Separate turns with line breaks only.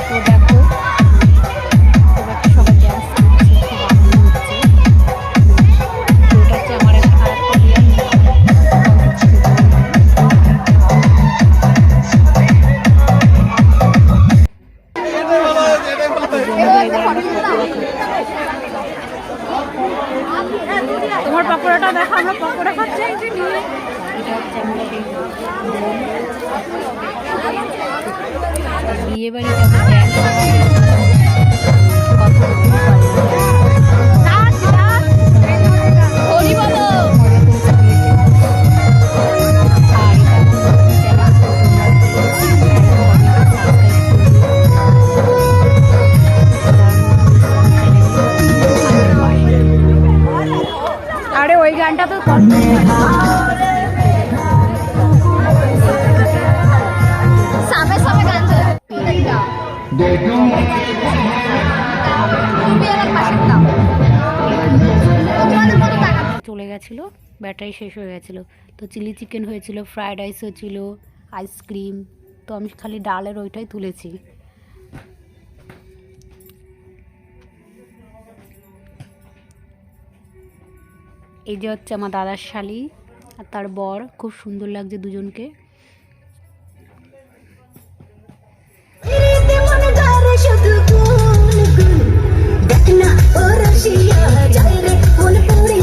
তো দেখো এবার সবাই ড্যান্স করছে, খুব আনন্দ হচ্ছে। তো এটা হচ্ছে আমার একটা আরেকটা রিয়াল তোমার পকোড়াটা দেখো, আমরা পকোড়া খাচ্ছি। এটা হচ্ছে আমরা সেই বিয়ে বাড়ি যাবো, ড্যান্স কত আরে ওই গানটা তো চলে গেছিল, ব্যাটারি শেষ হয়ে গেছিল। তো চিলি চিকেন হয়েছিল, ফ্রায়েড রাইস হয়েছিল, আইসক্রিম। তো আমি খালি ডালের ওইটাই তুলেছি। এই যে হচ্ছে আমার দাদার শালি আর তার বর, খুব সুন্দর লাগছে দুজনকে।
দেখনা ও রসিয়া যায় রে মন পুরি